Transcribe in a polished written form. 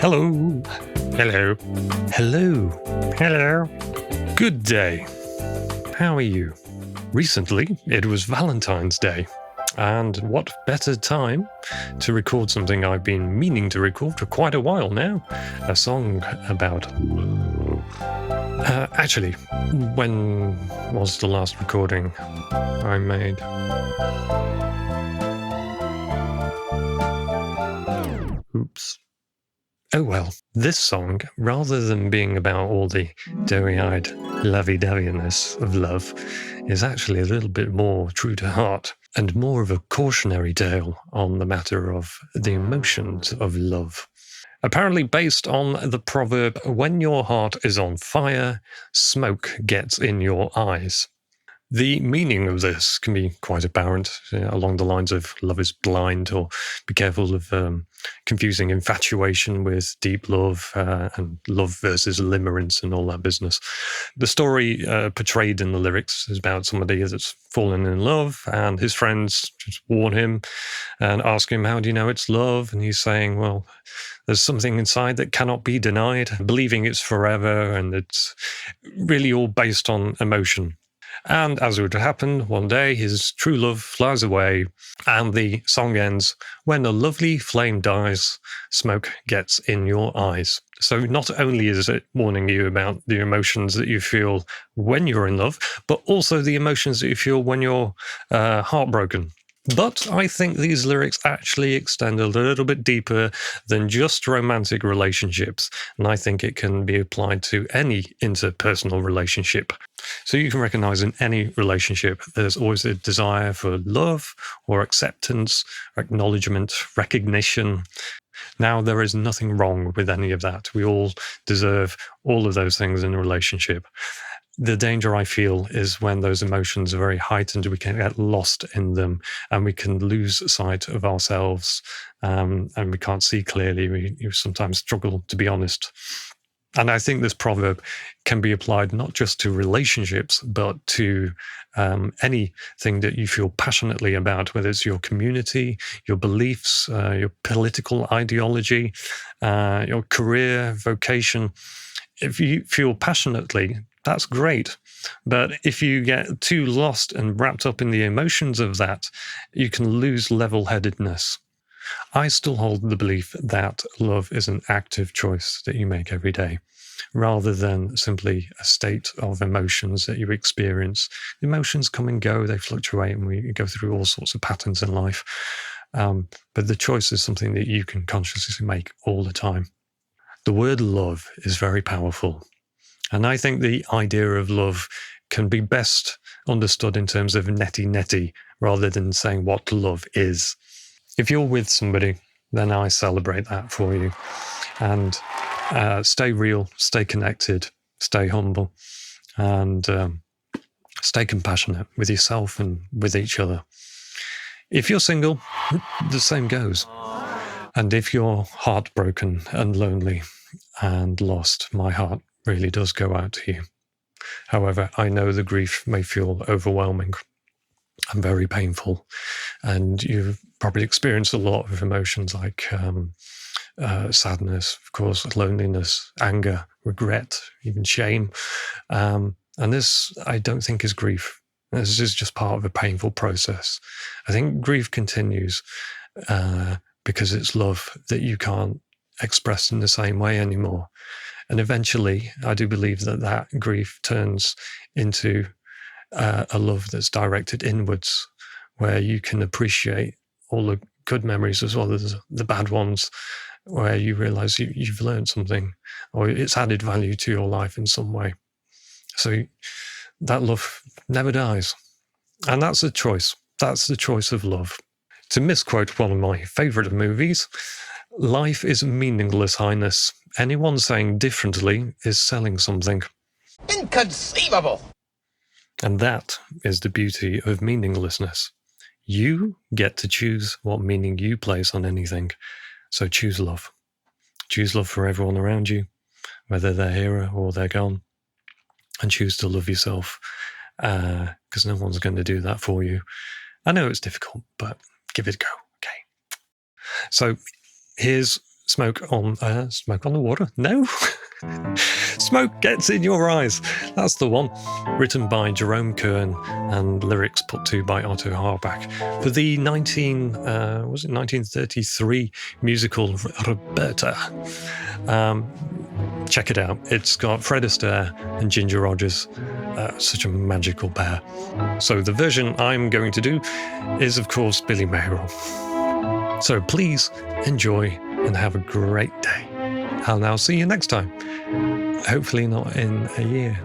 Hello. Hello. Hello. Hello. Good day. How are you? Recently, it was Valentine's Day. And what better time to record something I've been meaning to record for quite a while now? A song about love. Actually, when was the last recording I made? Oops. Oh well, this song, rather than being about all the doughy-eyed lovey-doveyness of love, is actually a little bit more true to heart and more of a cautionary tale on the matter of the emotions of love. Apparently based on the proverb, when your heart is on fire, smoke gets in your eyes. The meaning of this can be quite apparent, along the lines of love is blind, or be careful of confusing infatuation with deep love, and love versus limerence and all that business. The story portrayed in the lyrics is about somebody that's fallen in love, and his friends just warn him and ask him, how do you know it's love? And he's saying, well, there's something inside that cannot be denied, believing it's forever, and it's really all based on emotion. And as would happen, one day his true love flies away, and the song ends, when a lovely flame dies, smoke gets in your eyes. So not only is it warning you about the emotions that you feel when you're in love, but also the emotions that you feel when you're heartbroken. But I think these lyrics actually extend a little bit deeper than just romantic relationships, and I think it can be applied to any interpersonal relationship. So you can recognize in any relationship, there's always a desire for love or acceptance, acknowledgement, recognition. Now, there is nothing wrong with any of that. We all deserve all of those things in a relationship. The danger I feel is when those emotions are very heightened, we can get lost in them and we can lose sight of ourselves, and we can't see clearly. We sometimes struggle to be honest. And I think this proverb can be applied not just to relationships, but to anything that you feel passionately about, whether it's your community, your beliefs, your political ideology, your career, vocation. If you feel passionately, that's great. But if you get too lost and wrapped up in the emotions of that, you can lose level-headedness. I still hold the belief that love is an active choice that you make every day, rather than simply a state of emotions that you experience. Emotions come and go, they fluctuate, and we go through all sorts of patterns in life. But the choice is something that you can consciously make all the time. The word love is very powerful. And I think the idea of love can be best understood in terms of netty-netty, rather than saying what love is. If you're with somebody, then I celebrate that for you. And stay real, stay connected, stay humble, and stay compassionate with yourself and with each other. If you're single, the same goes. And if you're heartbroken and lonely and lost, my heart really does go out to you. However, I know the grief may feel overwhelming and very painful, and you've probably experienced a lot of emotions like sadness, of course, loneliness, anger, regret, even shame. And this, I don't think, is grief. This is just part of a painful process. I think grief continues because it's love that you can't express in the same way anymore. And eventually, I do believe that that grief turns into a love that's directed inwards, where you can appreciate all the good memories as well as the bad ones, where you realize you've learned something or it's added value to your life in some way. So that love never dies. And that's a choice. That's the choice of love. To misquote one of my favorite movies, life is meaningless, Highness. Anyone saying differently is selling something. Inconceivable! And that is the beauty of meaninglessness. You get to choose what meaning you place on anything. So choose love. Choose love for everyone around you, whether they're here or they're gone. And choose to love yourself, because no one's going to do that for you. I know it's difficult, but give it a go, okay? So here's Smoke on the water? No. Smoke gets in your eyes. That's the one. Written by Jerome Kern and lyrics put to by Otto Harbach for the 1933 musical Roberta. Check it out. It's got Fred Astaire and Ginger Rogers. Such a magical pair. So the version I'm going to do is, of course, Billy Mayerl. So please enjoy and have a great day. I'll now see you next time. Hopefully not in a year.